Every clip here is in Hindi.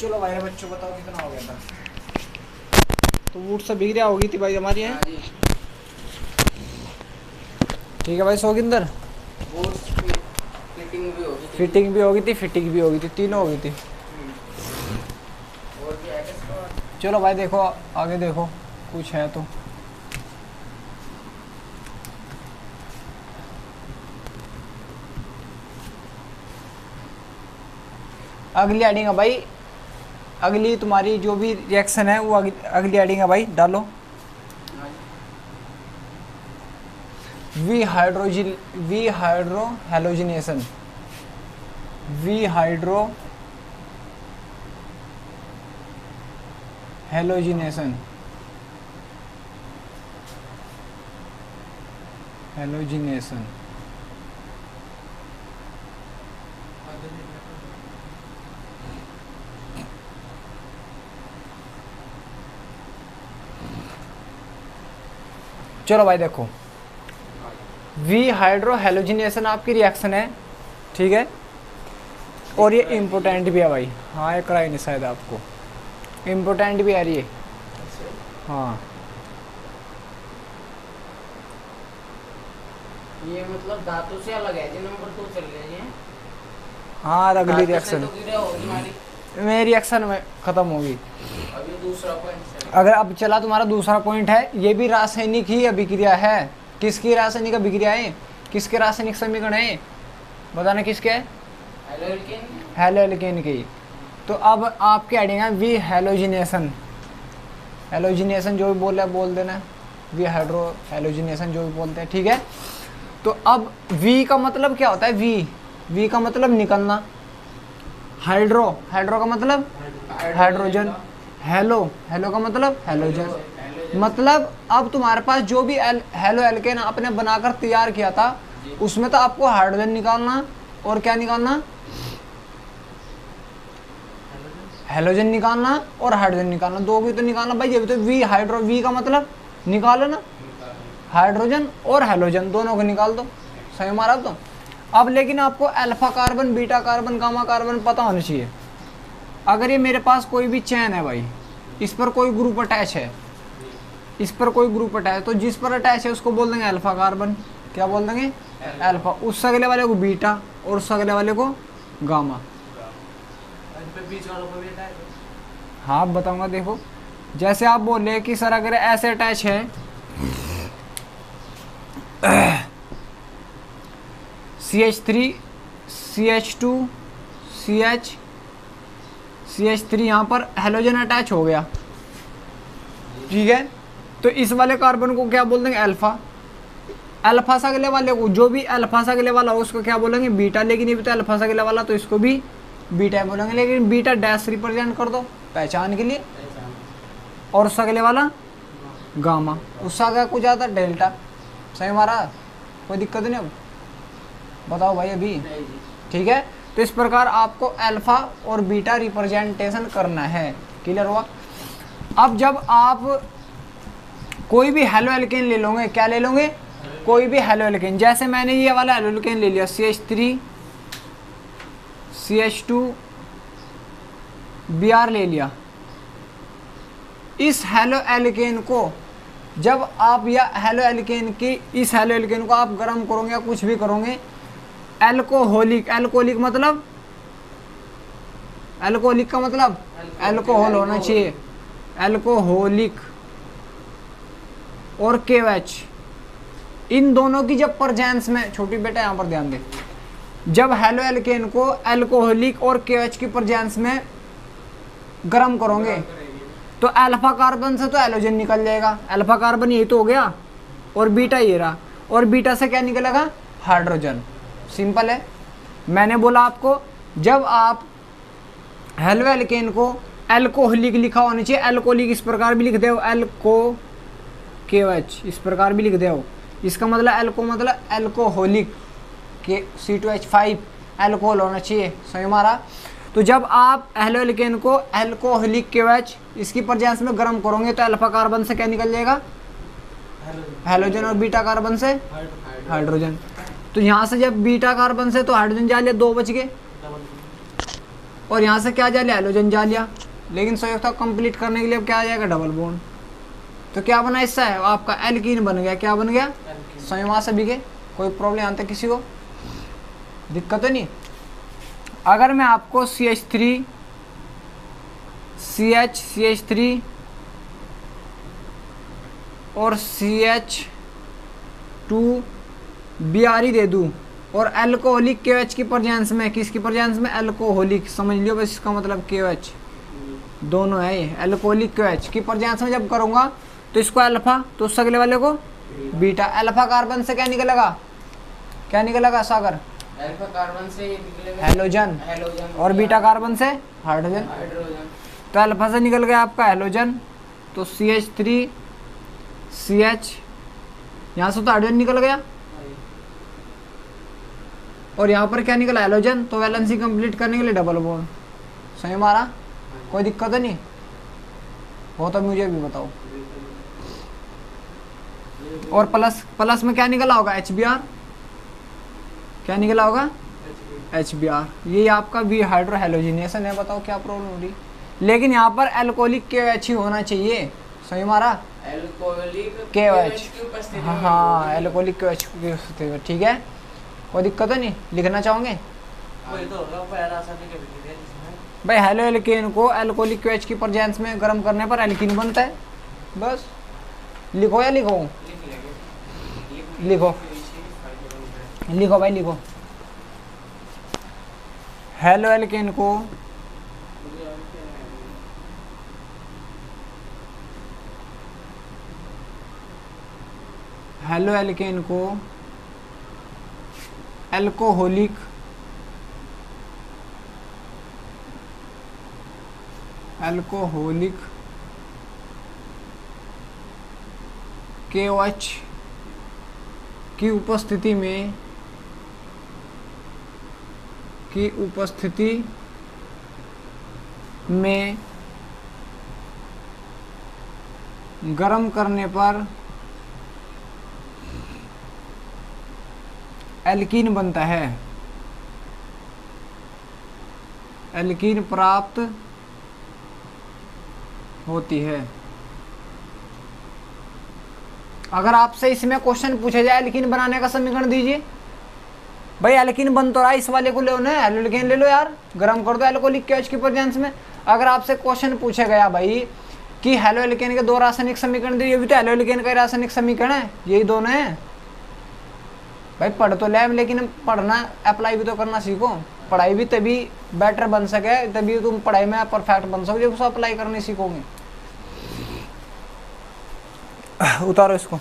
चलो भाई बच्चों बताओ कितना हो गया था। तो वुड से बिगड़िया होगी थी भाई हमारी है। ठीक है भाई सोगिंदर। फिटिंग भी होगी थी, फिटिंग भी होगी थी, तीनों होगी थी। चलो भाई देखो आगे देखो कुछ है तो। अगली एडिंग है भाई, अगली तुम्हारी जो भी रिएक्शन है वो अगली एडिंग है भाई, डालो। V hydro halogenation, V hydro halogenation, halogenation. चलो भाई देखो, वी हाइड्रो हैलोजिनेशन आपकी रिएक्शन है, ठीक है। और ये इम्पोर्टेंट भी है भाई। हाँ ये कराई नहीं शायद आपको, इम्पोर्टेंट भी है ये। हाँ ये मतलब धातु से अलग है, जो नंबर 2 चल रहे हैं। हाँ अगली रिएक्शन तो मेरी रिएक्शन में खत्म होगी। अभी दूसरा पॉइंट अगर अब चला तुम्हारा दूसरा पॉइंट है, ये भी रासायनिक ही अभिक्रिया है। किसकी रासायनिक अभिक्रिया है, किसके रासायनिक समीकरण है बताना, किसके है? हैलोएल्केन की। तो अब आपके एडिंग है वी हैलोजिनेशन, हैलोजिनेशन जो भी बोल रहा है बोल देना, वी हाइड्रो हैलोजिनेशन जो भी बोलते हैं, ठीक है। तो अब वी का मतलब क्या होता है, वी का मतलब निकलना, हाइड्रो का मतलब हाइड्रोजन, हेलो का मतलब हैलोजन। मतलब अब तुम्हारे पास जो भी हैलोएल्केन आपने बनाकर तैयार किया था उसमें तो आपको हाइड्रोजन निकालना और क्या निकालना, हैलोजन निकालना और हाइड्रोजन निकालना, दो भी तो निकालना भाई। जब तो वी हाइड्रो, वी का मतलब निकालो ना, हाइड्रोजन और हैलोजन दोनों को निकाल दो, सही हमारा। तो अब लेकिन आपको alpha carbon, beta carbon, gamma carbon पता होना चाहिए। अगर ये मेरे पास कोई भी चेन है भाई, इस पर कोई ग्रुप अटैच है, इस पर कोई ग्रुप अटैच है, तो जिस पर अटैच है उसको बोल देंगे अल्फा कार्बन, क्या बोल देंगे अल्फा, उससे अगले वाले को बीटा और उससे अगले वाले को गामा। हाँ बताऊंगा, देखो जैसे आप बोले कि सर अगर ऐसे अटैच है CH3 CH2 CH3 यहाँ पर हैलोजन अटैच हो गया, ठीक है। तो इस वाले कार्बन को क्या बोल देंगे अल्फा, अल्फा से अगले वाले को, जो भी अल्फा से अगले वाला हो उसको क्या बोलेंगे बीटा। लेकिन ये भी तो अल्फा से अगले वाला तो इसको भी बीटा बोलेंगे, लेकिन बीटा डैश रिप्रेजेंट कर दो पहचान के लिए, और उससे अगले वाला गामा, उससे आगे कुछ ज़्यादा डेल्टा, सही हमारा, कोई दिक्कत नहीं। अब बताओ भाई अभी, ठीक है। तो इस प्रकार आपको अल्फा और बीटा रिप्रेजेंटेशन करना है, क्लियर हुआ। अब जब आप कोई भी हैलोएल्केन ले लोगे, क्या ले लोगे, कोई भी हैलोएल्केन, जैसे मैंने ये वाला हैलोएल्केन ले लिया CH3 CH2 Br ले लिया। इस हैलोएल्केन को जब आप या हैलोएल्केन की, इस हैलोएल्केन को आप गर्म करोगे या कुछ भी करोगे, एल्कोहलिक, एल्कोहलिक मतलब, एल्कोहलिक का मतलब एल्कोहल होना चाहिए, एल्कोहलिक और KOH, इन दोनों की जब प्रेजेंस में, छोटी बेटा यहाँ पर ध्यान दे, जब हैलोएल्केन को एल्कोहलिक और KOH की प्रेजेंस में गर्म करोगे तो अल्फा कार्बन से तो हैलोजन निकल जाएगा, अल्फा कार्बन यही तो हो गया, और बीटा ये रहा, और बीटा से क्या निकलेगा हाइड्रोजन। सिंपल है। मैंने बोला आपको जब आप हैलोएल्केन को एल्कोहलिक लिखा होना चाहिए, एल्कोहलिक इस प्रकार भी लिख दो, एल्को KOH इस प्रकार भी लिख दो, इसका मतलब एल्को मतलब एल्कोहलिक के C2H5 एल्कोहल होना चाहिए, सही हमारा। तो जब आप हैलोएल्केन को एल्कोहलिक KOH इसकी प्रेजेंस में गर्म करोगे तो अल्फा कार्बन से क्या निकल जाएगा हैलोजन, और बीटा कार्बन से हाइड्रोजन। तो यहाँ से जब बीटा कार्बन से तो हाइड्रोजन जा लिया, दो बच गए, और यहाँ से क्या जा लिया, हैलोजन जा लिया। लेकिन संयुक्त कंप्लीट करने के लिए अब क्या आ जाएगा, डबल बॉन्ड। तो क्या बना इससे, आपका एल्कीन बन गया। क्या बन गया, संयुमा से भी के। कोई प्रॉब्लम यहाँ तक किसी को दिक्कत है नहीं। अगर मैं आपको CH3 CH3 और CH2 Br दे दूँ और अल्कोहलिक KOH की प्रेजेंस में, किसकी प्रेजेंस में, अल्कोहलिक, समझ लियो बस इसका मतलब KOH दोनों है ये, अल्कोहलिक KOH की प्रेजेंस में जब करूँगा तो इसको अल्फा, तो उस अगले वाले को बीटा। अल्फा कार्बन से क्या निकलेगा, क्या निकलेगा सागर, अल्फा कार्बन से ये निकलेगा हैलोजन, और बीटा कार्बन से हाइड्रोजन। तो अल्फा से निकल गया आपका हैलोजन, तो CH3 CH, यहाँ से तो हाइड्रोजन निकल गया, और यहाँ पर क्या निकला, हैलोजन। तो वैलेंसी कंप्लीट करने के लिए डबल बॉन्ड। सही मारा, कोई दिक्कत है नहीं हो तो मुझे भी बताओ। और प्लस में क्या निकला होगा, HBr, क्या निकला होगा, HBr। ये आपका भी हाइड्रो हैलोजिनेशन है। बताओ क्या प्रॉब्लम हो रही। लेकिन यहाँ पर अल्कोहलिक KOH ही होना चाहिए। सही मारा, अल्कोहलिक KOH, की उपस्थिति में हाँ अल्कोहलिक KOH की उपस्थिति में। ठीक है, कोई दिक्कत है नहीं, लिखना चाहोगे वही तो होगा पहला सर्टिफिकेट है जिसमें भाई। हेलो एल्केन को अल्कोहलिक KOH की प्रेजेंस में गर्म करने पर एल्कीन बनता है। बस लिखो या लिखो, लिख लेंगे। लिखो लिखो भाई लिखो। हेलो एल्केन को हेलो एल्केन को अल्कोहलिक KOH की उपस्थिति में गर्म करने पर एल्कीन बनता है, एल्कीन प्राप्त होती है। अगर आपसे इसमें क्वेश्चन पूछा जाए एल्कीन बनाने का समीकरण दीजिए, भाई एल्कीन बन तो रहा है, इस वाले को ले लो, एल्कीन ले लो यार, गर्म कर दो अल्कोहलिक KOH की प्रेजेंस में। अगर आपसे क्वेश्चन पूछा गया भाई कि हेलो एल्केन के दो रासायनिक समीकरण दीजिए, ये भी तो हेलो एल्केन का रासायनिक समीकरण है, यही दोनों हैं भाई। पढ़ तो ले, लेकिन पढ़ना अप्लाई भी तो करना सीखो। पढ़ाई भी तभी बेटर बन सके, तभी तुम पढ़ाई में परफेक्ट बन सको जब उसको अप्लाई करने सीखोगे। उतारो इसको।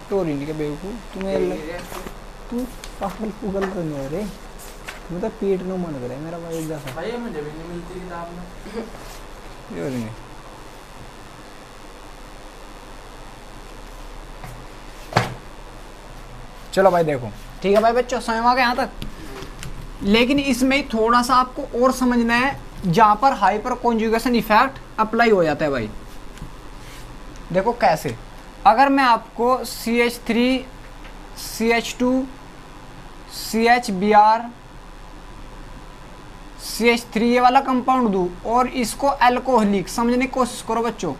टोरी नहीं के बेवकूफ तू पागल पुगल तो नहीं हो रे, मैं तो पेट नो मन करे मेरा भाई जैसा भाई मुझे भी नहीं मिलती किताब में। ये नहीं चलो भाई देखो, ठीक है भाई बच्चों, समझ आ गया यहाँ तक। लेकिन इसमें थोड़ा सा आपको और समझना है, जहाँ पर हाइपर कॉन्जुगेशन इफेक्ट अप्लाई हो जाता है भाई। देखो कैसे, अगर मैं आपको CH3 CH2 CHBr CH3 ये वाला कंपाउंड दूँ और इसको अल्कोहलिक, समझने की कोशिश करो बच्चों,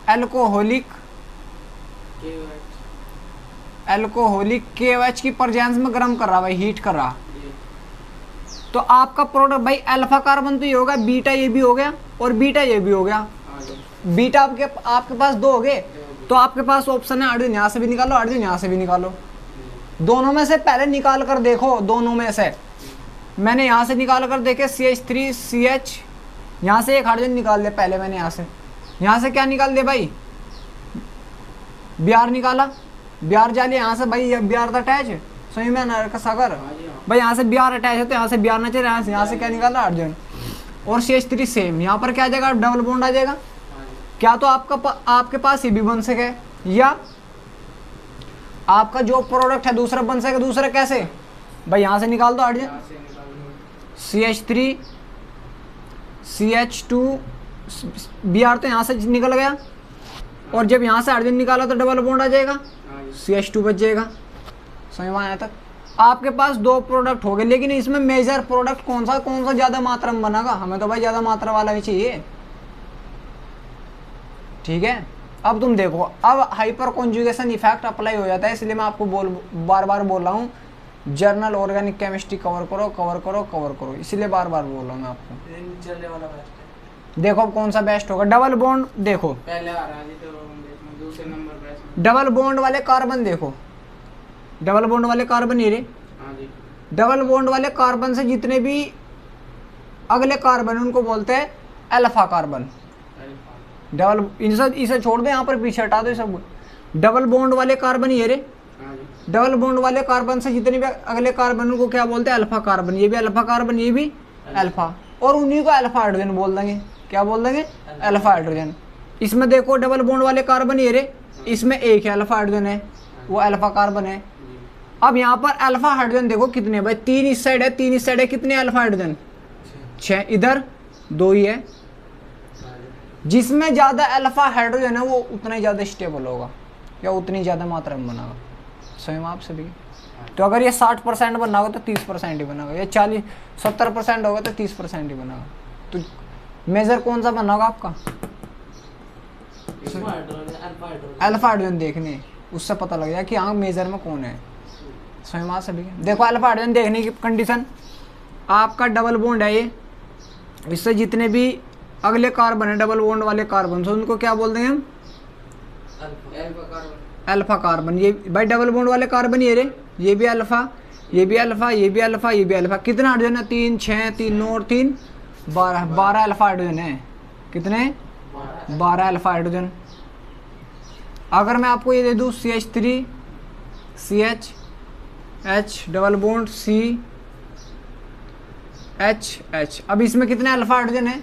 अल्कोहलिक KOH की प्रेजेंस में गर्म कर रहा भाई, हीट कर रहा, तो आपका प्रोडक्ट भाई अल्फा कार्बन तो ये होगा, बीटा ये भी हो गया और बीटा ये भी हो गया। बीटा आपके पास दो हो गए, तो आपके पास ऑप्शन है हाइड्रोजन यहाँ से भी निकालो, हाइड्रोजन यहाँ से भी निकालो। दोनों में से पहले निकाल कर देखो, दोनों में से मैंने यहाँ से निकाल कर देखे CH3 CH, यहाँ से एक हाइड्रोजन निकाल दे पहले मैंने, यहाँ से क्या निकाल दे भाई, Br निकाला, Br जालिए यहाँ से भाई, Br था अटैच, सही में ना सागर भाई, यहाँ से Br अटैच है तो यहाँ से Br ना चाहिए, यहाँ से क्या निकाला हाइड्रोजन, और CH3 सेम, यहाँ पर क्या आ जाएगा, डबल बॉन्ड आ जाएगा। क्या तो आपके पास ये भी बन सके, या आपका जो प्रोडक्ट है दूसरा बन सके। दूसरा कैसे भाई, यहाँ से निकाल दो हाइड्रोजन, CH3 CH2 Br तो यहाँ से निकल गया, और जब यहाँ से हाइड्रोजन निकाला तो डबल बॉन्ड आ जाएगा, CH2 बच जाएगा। समझ में आया तक। आपके पास दो प्रोडक्ट हो गए, लेकिन इसमें मेजर प्रोडक्ट कौन सा ज्यादा मात्रा में बनेगा? हमें तो भाई ज्यादा मात्रा वाला ही चाहिए। ठीक है, अब तुम देखो, अब हाइपर कॉन्जुगेशन इफेक्ट अप्लाई हो जाता है, इसलिए मैं आपको बार बार बोल रहा हूँ जर्नल ऑर्गेनिक केमिस्ट्री कवर करो कवर करो कवर करो, इसलिए बार बार बोल रहा हूँ मैं आपको। चलने वाला बेस्ट है। देखो अब कौन सा बेस्ट होगा। डबल बॉन्ड देखो, पहले आ रहा है जी, तो इसमें दूसरे नंबर पे इसमें। डबल बॉन्ड वाले कार्बन देखो, डबल बॉन्ड वाले कार्बन ये रे, हाँ जी। डबल बॉन्ड वाले कार्बन से जितने भी अगले कार्बन उनको बोलते हैं अल्फा कार्बन। डबल इसे छोड़ दो, यहाँ पर पीछे हटा दो सब। डबल बॉन्ड वाले कार्बन ये रे, हाँ जी। डबल बॉन्ड वाले कार्बन से जितने भी अगले कार्बन उनको क्या बोलते हैं? Alpha carbon. ये भी अल्फा कार्बन, ये भी अल्फा, और उन्हीं को अल्फा हाइड्रोजन बोल देंगे। क्या बोल देंगे? Alpha hydrogen. इसमें देखो डबल बॉन्ड वाले कार्बन ये रे, इसमें एक है अल्फा हाइड्रोजन है, वो अल्फा कार्बन है। अब यहाँ पर अल्फा हाइड्रोजन देखो कितने भाई, 3 इस साइड है, 3 इस साइड है, कितने अल्फा हाइड्रोजन? 6। इधर 2 ही है। जिसमें ज्यादा अल्फा हाइड्रोजन है वो उतना ही ज्यादा स्टेबल होगा या उतनी ज्यादा मात्रा में बनेगा। स्वयं आप सभी, तो अगर ये 60% बना होगा तो 30% ही बनेगा, या 70% होगा तो 30% ही बनेगा। तो मेजर कौन सा बना होगा आपका? अल्फा हाइड्रोजन देखने, उससे पता लग जाए कि हाँ मेजर में कौन है। स्वयं आप सभी देखो, अल्फा हाइड्रोजन देखने की कंडीशन, आपका डबल बॉन्ड है ये, इससे जितने भी अगले कार्बन है डबल बॉन्ड वाले कार्बन, तो उनको क्या बोलते हैं हम? Alpha carbon. ये भाई डबल बॉन्ड वाले कार्बन ये रे, ये भी अल्फा, ये भी अल्फा, ये भी अल्फा, ये भी अल्फा। कितना हाइड्रोजन है? 3, 6, 3, 9 और 3 12 अल्फा हाइड्रोजन है। कितने? 12 अल्फा हाइड्रोजन। अगर मैं आपको ये दे दूँ CH3 CH H double bond C H H, अब इसमें कितने अल्फा हाइड्रोजन है?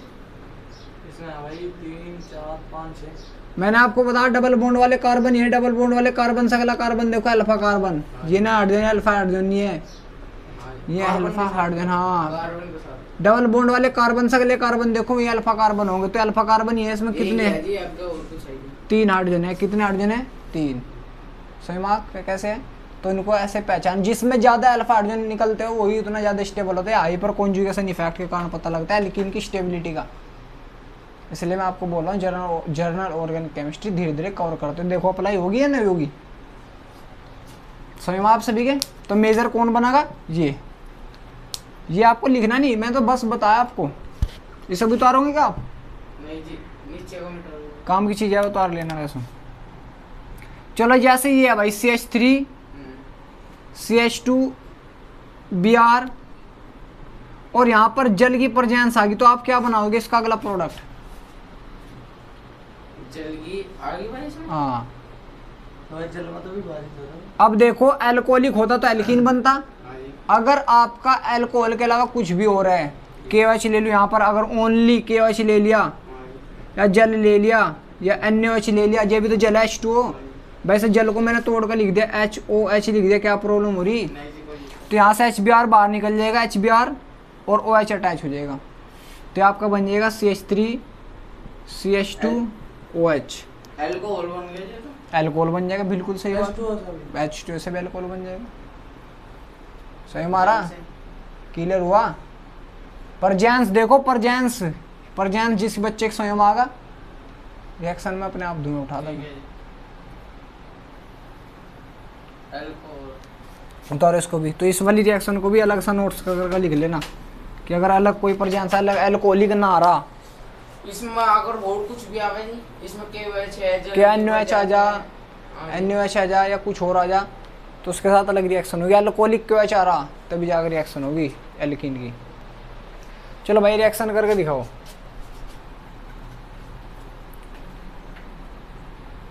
भाई 3, 4, 5, 6। मैंने आपको बताया डबल बॉन्ड वाले कार्बन ये, डबल बॉन्ड वाले कार्बन से अगला कार्बन देखो अल्फा कार्बन, ये ना हाइड्रोजन, अल्फा हाइड्रोजन ये है, ये अल्फा हाइड्रोजन। हाँ, डबल बॉन्ड वाले कार्बन से अगले कार्बन देखो ये अल्फा कार्बन होंगे, तो अल्फा कार्बन ये है। इसमें कितने हैं? 3 हाइड्रोजन है। कितने हाइड्रोजन है? 3। सही मार्क कैसे है? तो इनको ऐसे पहचान, जिसमें ज्यादा अल्फा हाइड्रोजन निकलते हो वही उतना ज्यादा स्टेबल होता है। हाइपर कॉन्जुगेशन इफेक्ट के कारण पता लगता है लेकिन इनकी स्टेबिलिटी का, इसलिए मैं आपको बोल रहा हूँ जर्नल ऑर्गेनिक केमिस्ट्री धीरे धीरे कवर करते हैं। देखो अप्लाई होगी या नहीं होगी? समझ में आप सभी के? तो मेजर कौन बनेगा? ये आपको लिखना नहीं, मैं तो बस बताया आपको। ये सब उतारोगे क्या आप? नहीं जी, नीचे काम की चीज है उतार लेना वैसे। चलो जैसे ये है भाई CH3 CH2 Br, और यहाँ पर जल की प्रेजेंस आ गई, तो आप क्या बनाओगे इसका अगला प्रोडक्ट? जल की आगे भाई इसमें। हाँ, तो जल में तो भी बारिश हो रहा है। अब देखो एल्कोहलिक होता तो एल्कीन बनता। अगर आपका अल्कोहल के अलावा कुछ भी हो रहा है, KOH ले लो यहाँ पर, अगर ओनली KOH ले लिया या जल ले लिया या NaOH ले लिया, ये भी तो जल है H2O। वैसे जल को मैंने तोड़ कर लिख दिया HOH लिख दिया, क्या प्रॉब्लम हो रही? तो यहाँ से HBr बाहर निकल जाएगा, HBr और OH अटैच हो जाएगा, तो आपका बन जाएगा CH3 CH2 OH, अल्कोहल बन गया जी। तो अल्कोहल बन जाएगा। बिल्कुल सही बात, H2O से भी अल्कोहल बन जाएगा। सही मारा, क्लियर हुआ? परजेंस देखो, परजेंस जिस बच्चे के स्वयं आगा रिएक्शन में अपने आप धुएं उठा देगा। उतारो इसको भी, तो इस वाली रिएक्शन को भी अलग सा नोट्स करके लिख लेना कि अगर अलग कोई परजेंस अलग अल्कोहलिक ना आ रहा, इसमें अगर और कुछ भी आवे नहीं, इसमें KOH है, क्या NaOH आ जा, NaOH आ जा या कुछ और आ जा, तो उसके साथ अलग रिएक्शन होगी। अल्कोहलिक KOH आ रहा तभी जाकर रिएक्शन होगी एल्कीन की। चलो भाई रिएक्शन करके दिखाओ।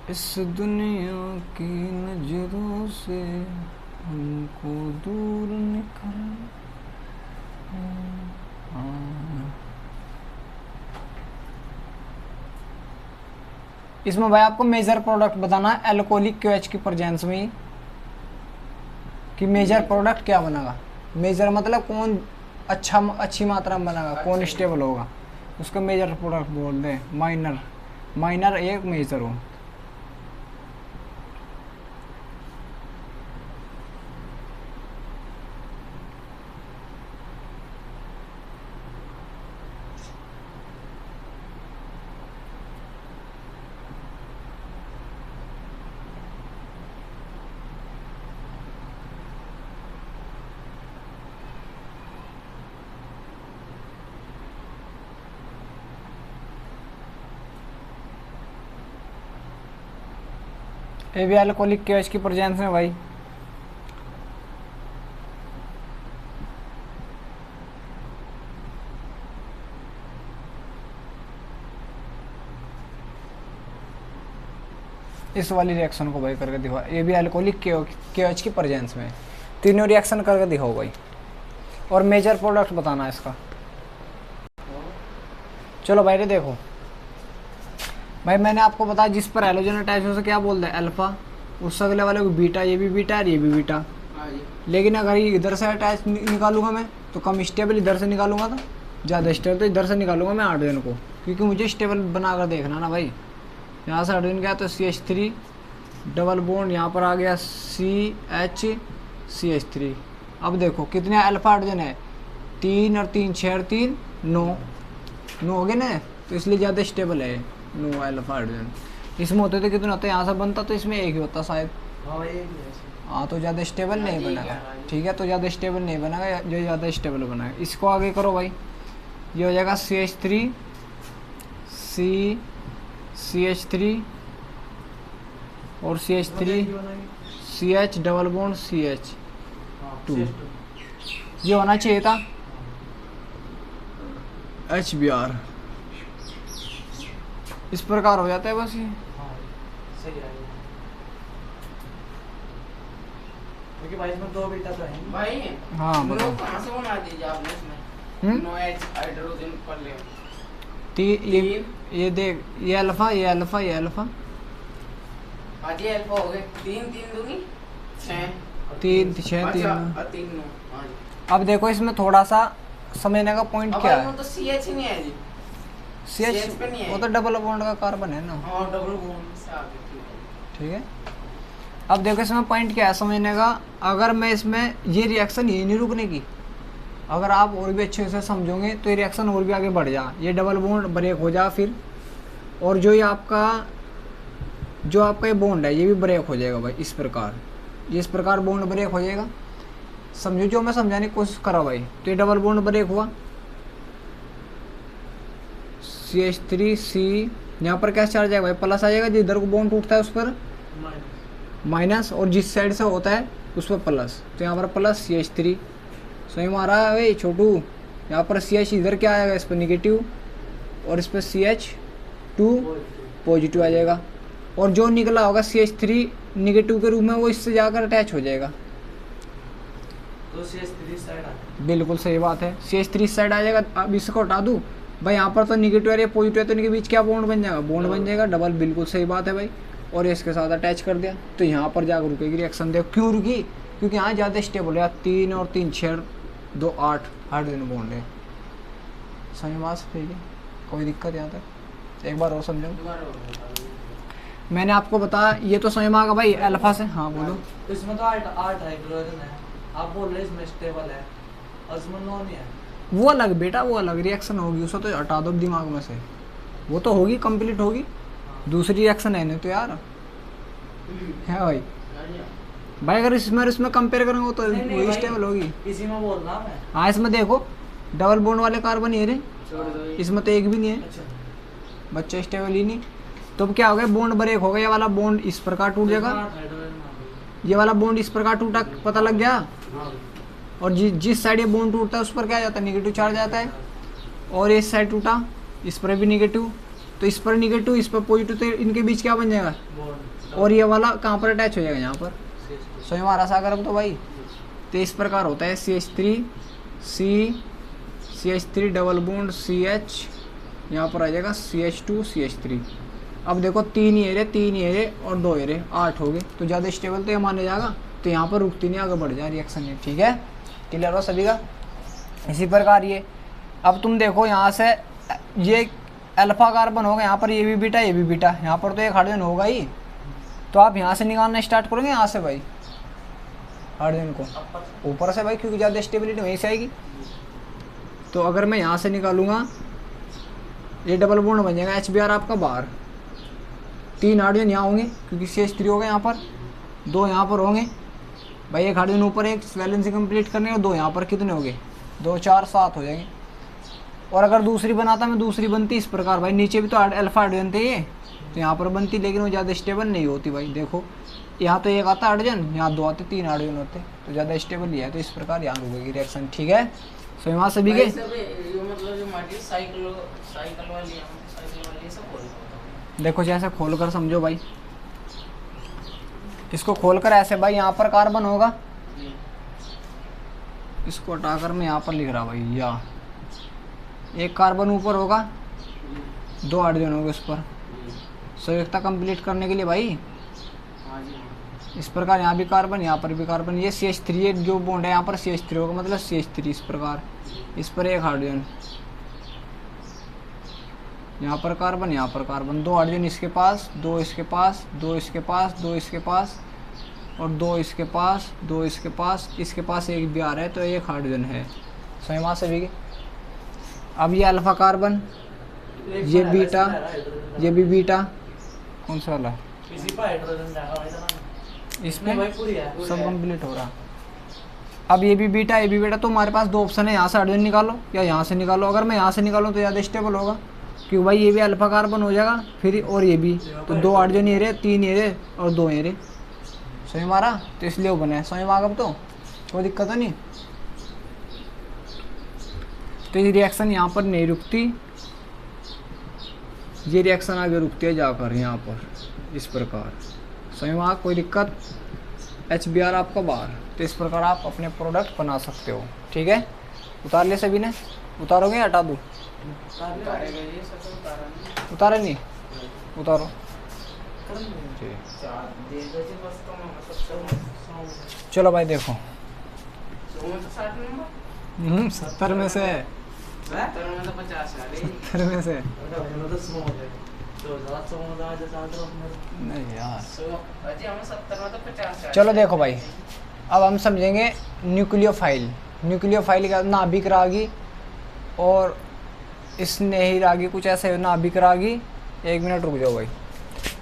इस दुनिया की नजरों से हमको दूर निकल। इसमें भाई आपको मेजर प्रोडक्ट बताना है अल्कोहलिक KOH की प्रेजेंस में कि मेजर प्रोडक्ट क्या बनेगा। मेजर मतलब कौन अच्छी मात्रा में बनेगा, कौन स्टेबल होगा, उसको मेजर प्रोडक्ट बोल दें। माइनर एक मेजर हो। ए बी अल्कोहलिक केएच की प्रेजेंस में भाई इस वाली रिएक्शन को भाई करके दिखाओ। ए बी अल्कोहलिक केएच की प्रेजेंस में तीनों रिएक्शन करके दिखाओ भाई, और मेजर प्रोडक्ट बताना है इसका। चलो भाई, देखो भाई, मैंने आपको बताया जिस पर हैलोजन अटैच हो से क्या बोलते हैं अल्फा, उस अगले वाले को बीटा, ये भी बीटा है, ये भी बीटा। हाँ जी। लेकिन अगर ये इधर से अटैच निकालूंगा मैं तो कम स्टेबल, इधर से निकालूंगा तो ज़्यादा स्टेबल, तो इधर से निकालूंगा मैं हाइड्रोजन को, क्योंकि मुझे स्टेबल बनाकर देखना ना भाई। यहाँ से हाइड्रोजन गया तो CH3 डबल बॉन्ड, यहाँ पर आ गया CH3। अब देखो कितने अल्फा हाइड्रोजन है, 3 और 3 6 और 3 9 हो गए ना, तो इसलिए ज़्यादा स्टेबल है 9 अल्फा हाइड्रोजन। इसमें होते तो कितने होते, यहाँ से बनता तो इसमें एक ही होता शायद। हाँ, तो ज़्यादा स्टेबल नहीं बनेगा, ठीक है, तो ज़्यादा स्टेबल नहीं बनेगा, जो ज़्यादा स्टेबल बनाएगा। इसको आगे करो भाई, ये हो जाएगा CH3 CH3 और CH3 CH double bond CH2, ये होना चाहिए था HBr। इस प्रकार हो जाता है बस ये। क्योंकि भाई इसमें 2 बीटा तो है भाई हाँ, नो बताओ। कहाँ से बना दीजिए आपने इसमें? नो H हाइड्रोजन पर ले। ये देख, ये अल्फा, ये अल्फा, ये अल्फा, आज ये अल्फा हो गए 3 3 दूनी 6 3 6 3। अच्छा 3 9। हाँ जी। अब देखो इसमें थोड़ा सा समझने का पॉइंट अब क्या भाई है। वो तो CH ही नहीं है जी। CH CH पे नहीं है। वो तो डबल बॉन्ड का कार्बन है ना, हाँ डबल बॉन्ड से आगे ठीक है। अब देखो इसमें पॉइंट क्या है समझने का, अगर मैं इसमें ये रिएक्शन यही नहीं रुकने की, अगर आप और भी अच्छे से समझोगे तो ये रिएक्शन और भी आगे बढ़ जा, ये डबल बॉन्ड ब्रेक हो जा फिर, और जो ये आपका ये बॉन्ड है ये भी ब्रेक हो जाएगा भाई। इस प्रकार ये इस प्रकार बॉन्ड ब्रेक हो जाएगा, समझो जो मैं समझाने की कोशिश करा भाई। तो ये डबल बॉन्ड ब्रेक हुआ, CH3C, यहाँ पर क्या चार्ज आएगा भाई, प्लस आ जाएगा, जिधर को बॉन्ड टूटता है उस पर माइनस, और जिस साइड से होता है उस पर प्लस, तो यहाँ पर प्लस CH3। सही मारा है भाई छोटू, यहाँ पर CH इधर क्या आएगा, इस पर निगेटिव, और इस पर CH2 पॉजिटिव आ जाएगा, और जो निकला होगा CH3 निगेटिव के रूप में वो इससे जाकर अटैच हो जाएगा। तो CH3 साइड आ, बिल्कुल सही बात है, CH3 साइड आ जाएगा। अब इसको हटा दूँ भाई, यहाँ पर तो निगेटिव है पॉजिटिव है, तो इनके बीच क्या बॉन्ड बन जाएगा, बॉन्ड बन जाएगा डबल, बिल्कुल सही बात है भाई। और इसके साथ अटैच कर दिया तो यहाँ पर जाकर रुकेगी रिएक्शन। देखो क्यों रुकी, क्योंकि यहाँ ज़्यादा स्टेबल है, 3 और 3 6 2 8 हाइड्रोजन बॉन्ड है। समझ बात ठीक है, कोई दिक्कत यहाँ तक, एक बार और समझो। मैंने आपको बताया ये तो समझ में आ गया भाई अल्फा से। हाँ बोलो। तो इसमें तो 8 हाइड्रोजन है, आप बोल रहे इसमें स्टेबल है और इसमें 9 नहीं है। वो अलग बेटा, वो अलग रिएक्शन होगी, उसको तो हटा दो दिमाग में से, वो तो होगी कंप्लीट होगी, दूसरी रिएक्शन है नहीं तो यार है भाई। भाई अगर इसमें कंपेयर करेंगे तो नहीं, वही भाई। स्टेबल होगी। इसी में बोल रहा मैं। हाँ इसमें देखो डबल बॉन्ड वाले कार्बन ही रहे, छोड़ दो ये। इसमें तो एक भी नहीं है, अच्छा, बच्चा स्टेबल ही नहीं। तो अब क्या हो गया, बॉन्ड ब्रेक हो गया, ये वाला बॉन्ड इस प्रकार टूट जाएगा, 8 हाइड्रोजन आ गए। ये वाला बॉन्ड इस प्रकार टूटा, पता लग गया। हाँ, और जिस साइड ये बॉन्ड टूटता है उस पर क्या आ जाता है, निगेटिव चार्ज आता है। और इस साइड टूटा, इस पर भी निगेटिव, तो इस पर निगेटिव इस पर पॉजिटिव, तो इनके बीच क्या बन जाएगा, बॉन्ड और ये वाला कहाँ पर अटैच हो जाएगा, यहाँ पर। CH2। सो हमारा सागर अब तो भाई, तो इस प्रकार होता है CH3 डबल बॉन्ड CH, यहाँ पर आ जाएगा CH2 CH3। अब देखो 3 एरे और 2 एरे 8 हो गए, तो ज़्यादा स्टेबल तो ये माने जाएगा, तो यहाँ पर रुकती नहीं, आगे बढ़ जाए रिएक्शन है। ठीक है, क्लियर हो सभी का। इसी प्रकार ये अब तुम देखो यहाँ से ये अल्फा कार्बन होगा, यहाँ पर ये भी बीटा, ये भी बीटा, यहाँ पर तो एक हाइड्रोजन होगा ही, तो आप यहाँ से निकालना स्टार्ट करोगे, यहाँ से भाई हाइड्रोजन को ऊपर से भाई, क्योंकि ज़्यादा स्टेबिलिटी वहीं से आएगी। तो अगर मैं यहाँ से निकालूंगा, ये डबल बॉन्ड बन जाएगा HBr आपका बाहर, 3 हाइड्रोजन यहाँ होंगे क्योंकि CH3 होगा, यहाँ पर 2 यहाँ पर होंगे भाई, एक हाइड्रोजन ऊपर, एक वैलेंसी कंप्लीट करने, और 2 यहाँ पर, कितने हो गए, 2 4 7 हो जाएंगे। और अगर दूसरी बनाता मैं, दूसरी बनती इस प्रकार भाई, नीचे भी तो अल्फा हाइड्रोजन थे ये, तो यहाँ पर बनती, लेकिन वो ज़्यादा स्टेबल नहीं होती भाई। देखो यहाँ तो एक आता हाइड्रोजन, यहाँ दो आते, तीन हाइड्रोजन होते, तो ज़्यादा स्टेबल ही है, तो इस प्रकार यहाँ रुकेगी रिएक्शन। ठीक है, सो यहाँ सभी के भाई सब ये मतलब जो मटेरियल साइकिल साइकिल वाली ये सब बोल रहा हूँ। देखो जैसे खोल कर समझो भाई, इसको खोलकर ऐसे भाई यहाँ पर कार्बन होगा, इसको हटाकर मैं यहाँ पर लिख रहा भाई, या एक कार्बन ऊपर होगा, दो हाइड्रोजन होगा उस पर, संयुक्ता कंप्लीट करने के लिए भाई। हाँ जी हाँ। इस प्रकार यहाँ भी कार्बन, यहाँ पर भी कार्बन, ये CH3 है, जो बॉन्ड है यहाँ पर CH3 होगा, मतलब CH3 इस प्रकार, इस पर एक हाइड्रोजन, यहाँ पर कार्बन, यहाँ पर कार्बन, दो हाइड्रोजन इसके पास, दो इसके पास, दो इसके पास, दो इसके पास, और दो इसके पास, दो इसके पास, इसके पास एक भी आ रहा है, तो एक हाइड्रोजन है। सही वहाँ से भी। अब ये अल्फा कार्बन, ये बीटा, ये भी बीटा, कौन सा वाला, इसी पर हाइड्रोजन जाएगा भाई ना, इसमें भाई पूरी है सब कंप्लीट हो रहा। अब ये भी बीटा, ये भी बीटा, तो हमारे पास दो ऑप्शन है, यहाँ से हाइड्रोजन निकालो या यहाँ से निकालो। अगर मैं यहाँ से निकालूँ तो ज़्यादा स्टेबल होगा, क्योंकि भाई ये भी अल्फा कार्बन हो जाएगा फिर, और ये भी, तो दो हाइड्रोजन ये रहे, तीन ये रहे और दो ये रहे। सही मारा, तो इसलिए वो बना है। सही मारा, अब तो कोई दिक्कत तो नहीं। तो ये रिएक्शन यहाँ पर नहीं रुकती, ये रिएक्शन आगे रुकती है जाकर यहाँ पर इस प्रकार। सही मारा, कोई दिक्कत। HBr आपका बाहर। तो इस प्रकार आप अपने प्रोडक्ट बना सकते हो। ठीक है, उतार ले सभी ने, उतारोगे या हटा दूँ? उतारेगा ये सब तो उतारा नहीं। उतारे नहीं, उतारो। ठीक, चार दे दो जी बस, तो मैं सब चलो भाई देखो, 60 नंबर 70 में से, 70 में तो 50 आ रही। 70 में से तो स्मॉल है, तो ज़्यादा स्मॉल आ जाता है तो नहीं यार। अजी हमें 70 में तो 50 आ। चलो देखो भाई, अब हम समझेंगे न्यूक्लियोफाइल। न्यूक्लियोफाइल क्या, नाभिक रागी और स्नेही रागी, कुछ ऐसे नाभिक रागी। एक मिनट रुक जाओ भाई,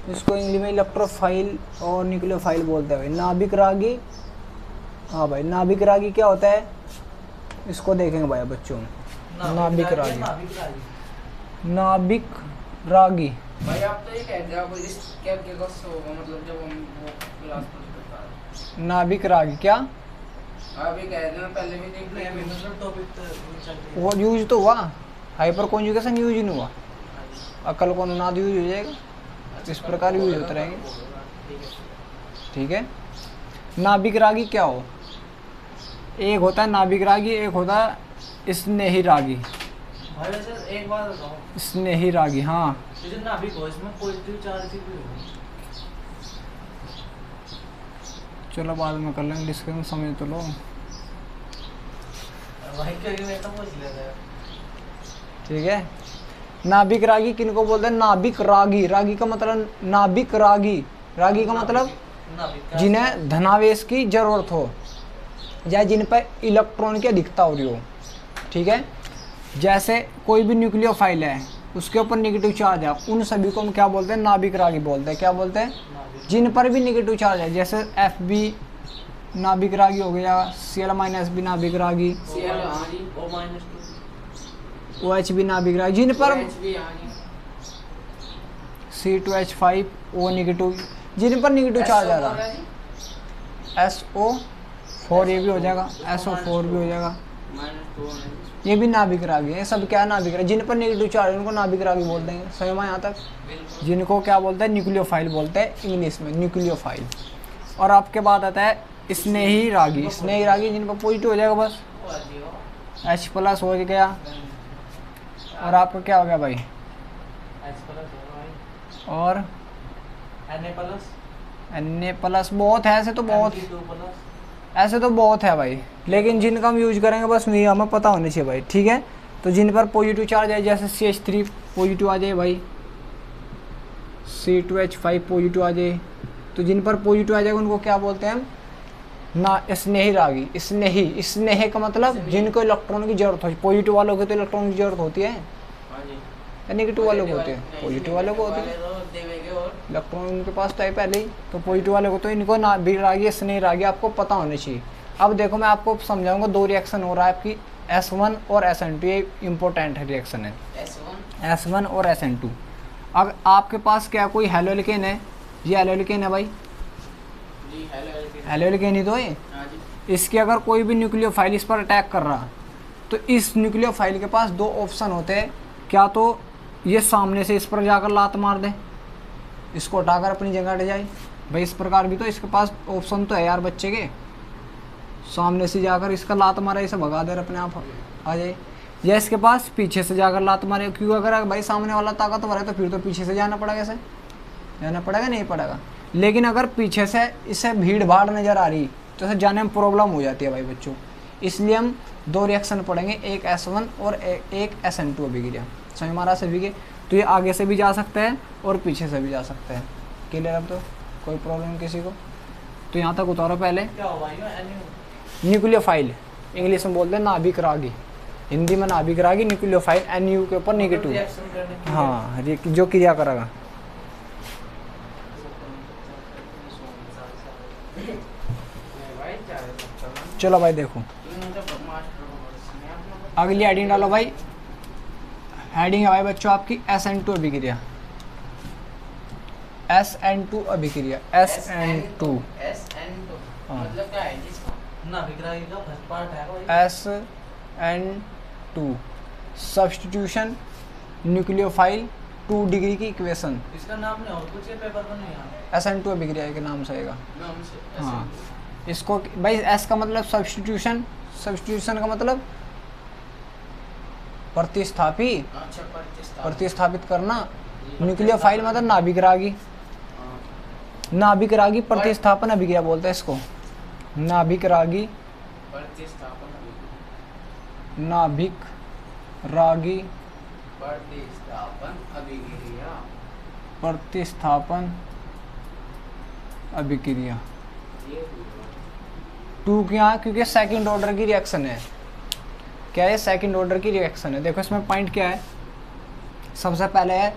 इसको इंग्लिश में इलेक्ट्रोफाइल और न्यूक्लियोफाइल बोलते हैं भाई। नाभिक रागी, हाँ भाई, नाभिक रागी क्या होता है इसको देखेंगे भाई बच्चों में। नाभिक रागी, नाभिक रागी भाई आप तो ये कह दिया, आप इस क्या क्या कस होगा, मतलब जब हम वो क्लास पर नाभिक रागी क्या, आप ये कह देना, पहले भी देख लिया मैंने। मतलब टॉपिक तो चल रही है। वो यूज तो हुआ, हाइपर कॉन्जुगेशन यूज नहीं हुआ, अकल को नाद यूज हो जाएगा, इस प्रकार यूज होते रहेंगे। ठीक है, नाभिक रागी क्या हो, एक होता है नाभिक रागी, एक होता है स्नेही रागी। भाई वैसे एक बात बताओ, स्नेही रागी, हाँ ये जो नाभिक हो इसमें पॉजिटिव चार्ज भी होगा। चलो बाद में कर लेंगे डिस्कशन, समझ तो लो। भाई क्योंकि मैं तो पूछ लेता है। ठीक है, नाभिक रागी किनको बोलते हैं? नाभिक रागी, रागी का मतलब नाभिक रागी, रागी का मतलब नाभिक जिन्हें धनावेश की जरूरत हो या जिन पर इलेक्ट्रॉन की अधिकता हो रही हो। ठीक है, जैसे कोई भी न्यूक्लियोफाइल है उसके ऊपर नेगेटिव चार्ज है, उन सभी को हम क्या बोलते हैं? नाभिक रागी बोलते हैं। क्या बोलते हैं? जिन पर भी नेगेटिव चार्ज है, जैसे Fb नाभिक रागी हो गया, Cl- भी नाभिक रागी, CL हाँ जी, O-2 OH भी नाभिक रागी, जिन पर OH भी हाँ जी, C2H5 O नेगेटिव, जिन पर नेगेटिव चार्ज आ SO रहा बोल है, जी, SO4 ये भी हो जाएगा, SO4 भी हो जाएगा, -2 है। ये भी नाभिक रागी है। सब क्या नाभिक रागी, जिन पर नेगेटिव चार्ज है उनको नाभिक रागी बोलते हैं। समझ में यहाँ तक? बिल्कुल। जिनको क्या बोलते हैं? न्यूक्लियोफाइल बोलते हैं इंग्लिश में, न्यूक्लियोफाइल। और आपके बाद आता है स्नेही रागी। स्नेही रागी जिन पर पॉजिटिव हो जाएगा बस, ओ जी ओ, H+ हो गया, और आपका क्या हो गया भाई? H+ होगा भाई, और Na+, Na+, बहुत है ऐसे तो, बहुत Mg2+, ऐसे तो बहुत है भाई, लेकिन जिनका हम यूज करेंगे बस ये हमें पता होने चाहिए भाई। ठीक है, तो जिन पर पॉजिटिव चार्ज है, जैसे CH3 पॉजिटिव आ जाए भाई, C2H5 पॉजिटिव आ जाए, तो जिन पर पॉजिटिव आ जाएगा उनको क्या बोलते हैं हम? ना स्नेही रागी। स्नेही, स्नेह का मतलब जिनको इलेक्ट्रॉन की जरूरत हो। पॉजिटिव वालों को तो इलेक्ट्रॉन की जरूरत होती है, हाँ जी, या नेगेटिव वालों को होती है? पॉजिटिव वालों को होती है, देवेंगे और इलेक्ट्रॉन उनके पास तो है पहले ही, तो पॉजिटिव वाले को तो इनको नाभिक रागी स्नेही रागी आपको पता होनी चाहिए। अब देखो मैं आपको समझाऊंगा, दो रिएक्शन हो रहा है आपकी S1 और SN2, ये इम्पोर्टेंट है रिएक्शन है, S1 और SN2। अब आपके पास क्या कोई हेलोलिकेन है, ये हेलोलिकेन है भाई, जी हेलो हेलो एल्केन ही तो है। हाँ जी। इसकी अगर कोई भी न्यूक्लियोफाइल इस पर अटैक कर रहा तो इस न्यूक्लियोफाइल के पास दो ऑप्शन होते हैं, क्या तो ये सामने से इस पर जाकर लात मार दे, इसको हटाकर अपनी जगह हट जाए, भाई इस प्रकार भी तो इसके पास ऑप्शन तो है यार बच्चे के, सामने से जाकर इसका लात मारे इसे भगा दे अपने आप आ जाए, या इसके पास पीछे से जाकर लात मारे, क्यों अगर भाई सामने वाला ताकतवर है तो फिर तो पीछे से जाना पड़ेगा, इसे जाना पड़ेगा नहीं पड़ेगा। लेकिन अगर पीछे से इसे भीड़ भाड़ नज़र आ रही तो इसे जाने में प्रॉब्लम हो जाती है भाई बच्चों, इसलिए हम दो रिएक्शन पढ़ेंगे, एक S1 और एक SN2 अभिक्रिया। समझ मारा सभी के? तो ये आगे से भी जा सकते हैं और पीछे से भी जा सकते हैं। क्लियर? अब तो कोई प्रॉब्लम किसी को? तो यहाँ तक उतारो पहले। क्या हुआ ये न्यूक्लियोफाइल इंग्लिश में बोलते हैं नाभिक रागी, हिंदी में नाभिक रागी, न्यूक्लियोफाइल NU के ऊपर नेगेटिव। रिएक्शन करने की हाँ, जो क्रिया करेगा। भाई क्या है सब चलो भाई देखो, मतलब मास्टर इसमें आप लोग अगली हेडिंग डालो भाई। हेडिंग है भाई बच्चों आपकी SN2 अभिक्रिया, SN2 अभिक्रिया, SN2 हाँ। मतलब क्या है जिसका ना विग्राही का फर्स्ट पार्ट है भाई। SN2 सब्स्टिट्यूशन न्यूक्लियोफाइल 2 डिग्री की इक्वेशन, इसका नाम नहीं और कुछ ये पेपर में नहीं है। SN2 अभिक्रिया के नाम से आएगा। नाम से हाँ, इसको भाई S का मतलब सब्स्टिट्यूशन, सब्स्टिट्यूशन का मतलब प्रतिस्थापी, अच्छा प्रतिस्थापित करना, न्यूक्लियोफाइल मतलब नाभिक रागी, नाभिक रागी प्रतिस्थापन अभिक्रिया बोलते हैं इसको, नाभिक रागी, प्रतिस्थापन नाभिक रागी प्रतिस्थापन अभिक्रिया प्रतिस्थापन अभिक्रिया। ये 2 क्या? क्योंकि सेकंड ऑर्डर की रिएक्शन है। क्या है? सेकंड ऑर्डर की रिएक्शन है। देखो इसमें पॉइंट क्या है, सबसे पहले है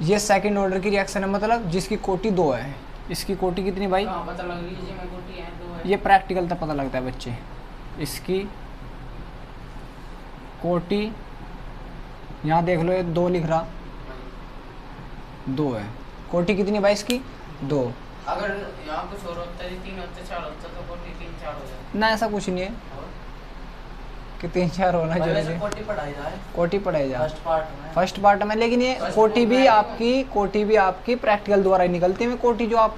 ये सेकंड ऑर्डर की रिएक्शन है, मतलब जिसकी कोटि 2 है। इसकी कोटि कितनी भाई? कहाँ पता लग लीजिए मैं कोटी है 2 है। ये प्रैक्टिकल तक पता लगता है बच्चे। इसकी कोटि यहाँ देख लो, ये 2 लिख रहा, 2 है। कोटि कितनी भाई इसकी? 2। अगर यहाँ कुछ और होता है 3 होता 4 होता तो कोटी 3 4 हो जाए। ना ऐसा कुछ नहीं है और कि 3 4 होना पहले से जरूरी। कोटी पढ़ाई जाए कोटि पढ़ाई जा फर्स्ट पार्ट में। फर्स्ट पार्ट में, लेकिन ये First कोटि part भी में आपकी, कोटि भी आपकी प्रैक्टिकल द्वारा ही निकलती है। कोटि जो आप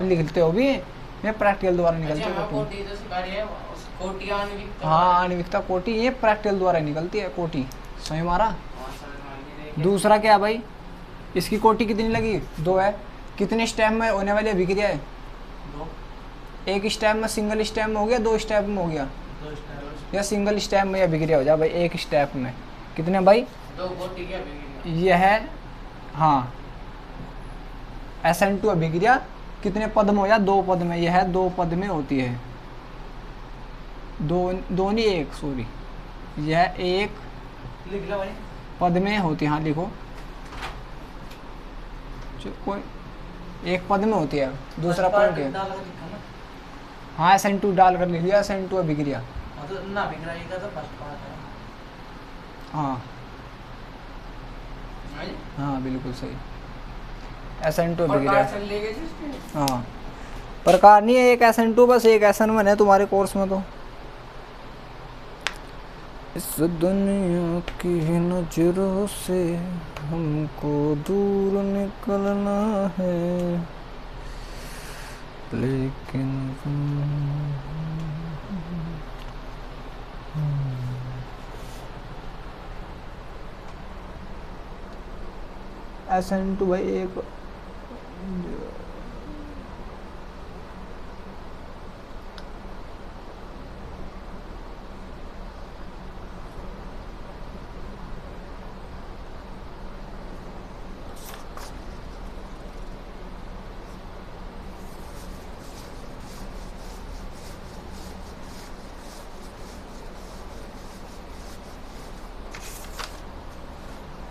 लिखते हो भी ये प्रैक्टिकल द्वारा निकलती अच्छा है मैं कोटि। कोटी तो सिखा रही है उस कोटी आणविक हाँ, आणविकता कोटि ये प्रैक्टिकल द्वारा ही निकलती है कोटि। समझ मारा? हाँ, समझ में आ गई, देखिए। दूसरा क्या है भाई, इसकी कोटि कितनी लगी? 2 है। कितने स्टेप में होने वाली अभिक्रिया है? 2 एक स्टेप में, सिंगल स्टेप में हो गया, 2 स्टेप में हो गया, 2 स्टेप। या सिंगल स्टेप में अभिक्रिया हो जाए भाई। एक स्टेप में कितने भाई? 2 कोटी की अभिक्रिया। यह है हाँ SN2 अभिक्रिया कितने पद में हो जाए? 2 पद में। यह है 2 पद में होती है, 2 नहीं 1, सॉरी, यह 1 लिख लो भाई। पद में होती है। हाँ लिखो, कोई 1 पद में होती है। दूसरा First part पॉइंट है, डाल कर लिखा ना। हाँ SN2 डाल कर लिख लिया, SN2 अभिक्रिया। हाँ, तो ना विग्राही का तो फर्स्ट पार्ट है। हाँ हाँ जी? हाँ बिल्कुल सही, SN2 और अभिक्रिया। बाहर चल लेंगे जिसमें हाँ, प्रकार नहीं है एक SN2, बस एक SN1 है तुम्हारे कोर्स में। तो इस दुनिया की नजरों से हमको दूर निकलना है, लेकिन SN2 भाई एक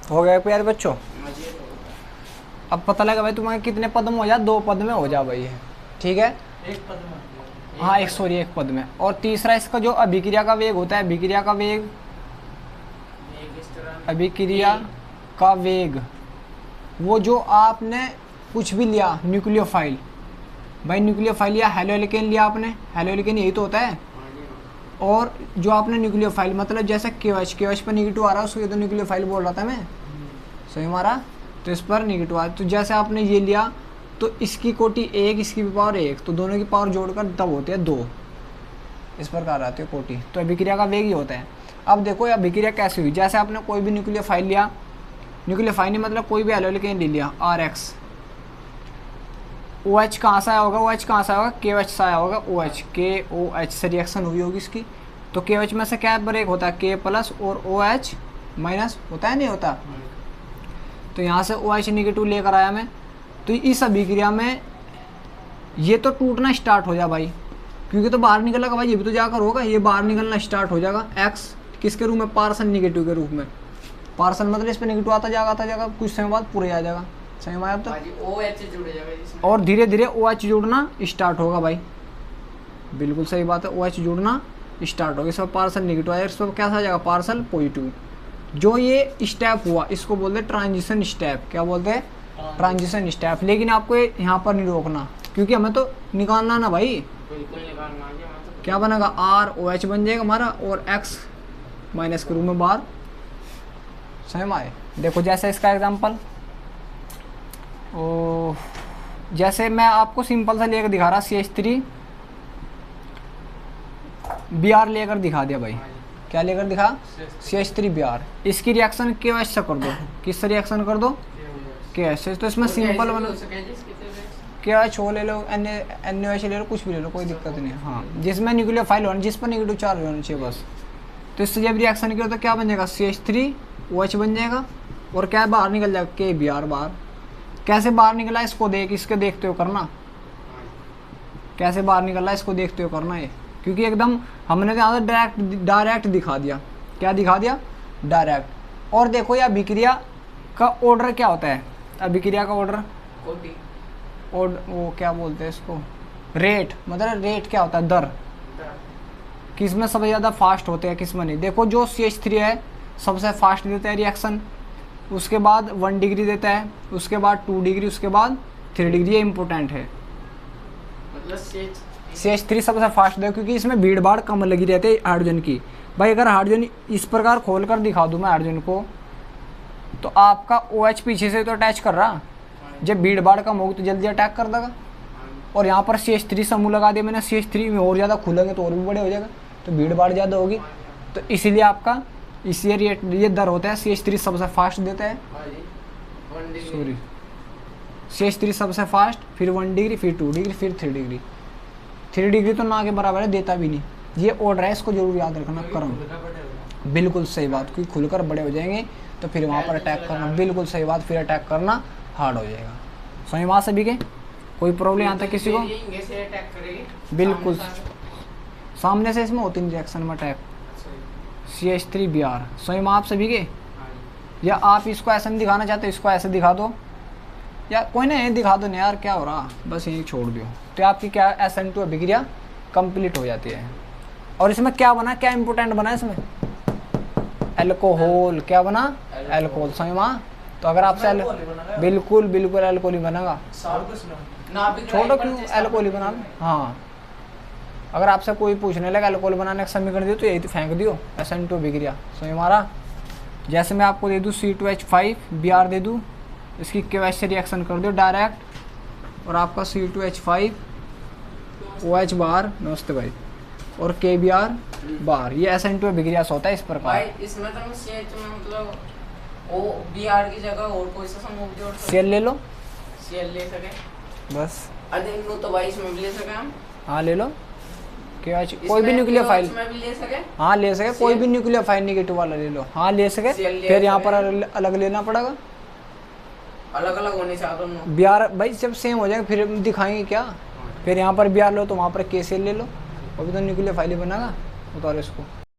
हो गया प्यारे बच्चों। मजे तो अब पता लगा भाई तुम्हारे कितने पद में हो जा? 2 पद में हो जा भाई है, ठीक है। एक पद में होती है। हाँ एक, सॉरी, 1 पद में। और तीसरा इसका जो अभिक्रिया का वेग होता है, अभिक्रिया का वेग, एक इस तरह अभिक्रिया का वेग, वो जो आपने कुछ भी लिया न्यूक्लियोफाइल, भाई न्यूक्लियोफाइल लिया, हेलो एल्केन लिया आपने, हेलो एल्केन यही तो होता है। हाँ जी हाँ। और जो आपने न्यूक्लियोफाइल मतलब जैसे KOH पर निगेटिव आ रहा है उसको ये तो न्यूक्लियोफाइल बोल रहा था मैं, सही मारा। तो इस पर निगेटिव आ, तो जैसे आपने ये लिया तो इसकी कोटि 1, इसकी भी पावर 1, तो दोनों की पावर जोड़कर तब होती है 2, इस प्रकार आती है कोटि। तो अभिक्रिया का वेग ही होता है। अब देखो ये अभिक्रिया कैसे हुई, जैसे आपने कोई भी न्यूक्लियोफाइल लिया, न्यूक्लियोफाइल नहीं मतलब कोई भी हेलो एल्केन ले लिया RX, OH कहाँ से आया होगा, OH कहाँ से आया होगा, KOH से आया होगा, OH KOH से रिएक्शन हुई होगी इसकी। तो KOH में से क्या ब्रेक होता है, K प्लस और OH माइनस होता है नहीं होता। तो यहाँ से OH निगेटिव लेकर आया मैं, तो इस अभिक्रिया में ये तो टूटना स्टार्ट हो जाए भाई, क्योंकि तो बाहर निकलेगा भाई, ये भी तो जाकर होगा, ये बाहर निकलना स्टार्ट हो जाएगा। X किसके रूप में, पार्सल निगेटिव के रूप में। पार्सल मतलब इस पर निगेटिव आता जाएगा, कुछ समय बाद पूरे आ जाएगा, सही में अब तक। हाँ जी, OH जुड़ जाएगा जिसमें। और धीरे धीरे OH जुड़ना स्टार्ट होगा भाई, बिल्कुल सही बात है, OH जुड़ना स्टार्ट होगा। इस पर पार्सल निगेटिव आएगा, इस पर कैसा आ जाएगा, पार्सल पॉजिटिव। जो ये स्टेप हुआ इसको बोलते हैं ट्रांजिशन स्टेप। क्या बोलते हैं, ट्रांजिशन स्टेप। लेकिन आपको यहाँ पर नहीं रोकना, क्योंकि हमें तो निकालना ना भाई। बिल्कुल निकालना है मतलब। क्या बनेगा, ROH बन जाएगा हमारा, और X माइनस के रूप में बाहर, सही में आए। देखो जैसे इसका एग्जांपल, ओ जैसे मैं आपको सिंपल सा लेकर दिखा रहा, CH3 Br लेकर दिखा दिया भाई। क्या लेकर दिखा, CH3 Br। इसकी रिएक्शन KOH से कर दो, किससे रिएक्शन कर दो, KOH से। तो इसमें सिंपल बना, KOH ले लो, NaOH ले लो, कुछ भी ले लो, कोई दिक्कत नहीं है। हाँ, जिसमें न्यूक्लियोफाइल होना, जिस पर नेगेटिव चार्ज होना चाहिए बस। तो इससे जब रिएक्शन किया तो क्या बन जाएगा, CH3OH बन जाएगा, और क्या बाहर निकल जाएगा, KBr बाहर। कैसे बाहर निकला इसको देख, इसके देखते हो करना, कैसे बाहर निकला इसको देखते हो करना ये, क्योंकि एकदम हमने तो यहाँ डायरेक्ट दिखा दिया। क्या दिखा दिया, डायरेक्ट। और देखो ये अभिक्रिया का ऑर्डर क्या होता है, अभिक्रिया का ऑर्डर, कोटि। और वो क्या बोलते हैं इसको, रेट। मतलब रेट क्या होता है, दर। किस में सबसे ज़्यादा फास्ट होते हैं, किस में नहीं। देखो जो CH3 है सबसे फास्ट देता है रिएक्शन, उसके बाद 1 डिग्री देता है, उसके बाद 2 डिग्री, उसके बाद 3 डिग्री। ये इंपॉर्टेंट है, मतलब CH3 सबसे फास्ट है, क्योंकि इसमें भीड़ भाड़ कम लगी रहती है हाइड्रोजन की। भाई अगर हाइड्रोजन इस प्रकार खोल कर दिखा दूँ मैं हाइड्रोजन को, तो आपका OH पीछे से तो अटैच कर रहा, जब भीड़ भाड़ कम होगी तो जल्दी अटैक कर देगा। और यहाँ पर CH3 समूह लगा दिया मैंने, CH3 में और ज़्यादा खुलेंगे तो और भी बड़े हो जाएगा, तो भीड़ भाड़ ज़्यादा होगी। तो इसीलिए आपका इसलिए ये दर होता है, CH3 सबसे फास्ट देता है, सॉरी CH3 सबसे फास्ट, फिर 1 डिग्री, फिर 2 डिग्री, फिर 3 डिग्री। 3 डिग्री तो ना के बराबर है, देता भी नहीं। ये ऑर्डर है, इसको जरूर याद रखना, क्रम। बिल्कुल सही बात, क्योंकि खुलकर बड़े हो जाएंगे तो फिर वहाँ पर अटैक करना, बिल्कुल सही बात, फिर अटैक करना हार्ड हो जाएगा। समझ में आ सभी के, कोई प्रॉब्लम यहाँ तक किसी को, बिल्कुल सामने से इसमें होती रिएक्शन में अटैक। CH3 Br समझ में आप सभी के, या आप इसको ऐसे नहीं दिखाना चाहते, इसको ऐसे दिखा दो, या कोई ना ये दिखा दो ना यार, क्या हो रहा, बस यही छोड़ दो। तो आपकी क्या SN2 अभिक्रिया कंप्लीट हो जाती है। और इसमें क्या बना, क्या इंपॉर्टेंट बना इसमें, अल्कोहल। क्या बना, अल्कोहल। समझ में। तो अगर आपसे बिल्कुल बिल्कुल अल्कोहल ही बनेगा, छोड़ो क्यों, अल्कोहल ही बनाना। हाँ, अगर आपसे कोई पूछने लगा अल्कोहल बनाने का समीकरण दियो तो यही तो फेंक दियो, SN2 अभिक्रिया। समझ हमारा। जैसे मैं आपको दे दूँ C2H5 Br दे दूँ, इसकी KOH से रिएक्शन कर दो डायरेक्ट, और आपका C2H5 OH बार, नमस्ते भाई, और KBr बार। ये SN2 अभिक्रिया से होता है इस प्रकार। भाई इसमें तो CH में मतलब ओ Br की जगह और कोई सा समूह जोड़ सकते, Cl ले लो, Cl ले सके बस। अधिक नो तो भाई इसमें भी ले सके हम। हाँ ले लो, KOH कोई भी न्यूक्लियोफाइल, इसमें भी ले सके। हाँ ले सके, कोई भी न्यूक्लियोफाइल निगेटिव वाला ले लो, हाँ ले सके। फिर यहाँ पर अलग लेना पड़ेगा, अलग अलग होने चाहिए दोनों। Br भाई जब सेम हो जाएगा फिर हम दिखाएंगे क्या। फिर यहाँ पर Br लो तो वहाँ पर KCl ले लो, अभी तो न्यूक्लियोफाइल ही बनेगा। उतारो इसको।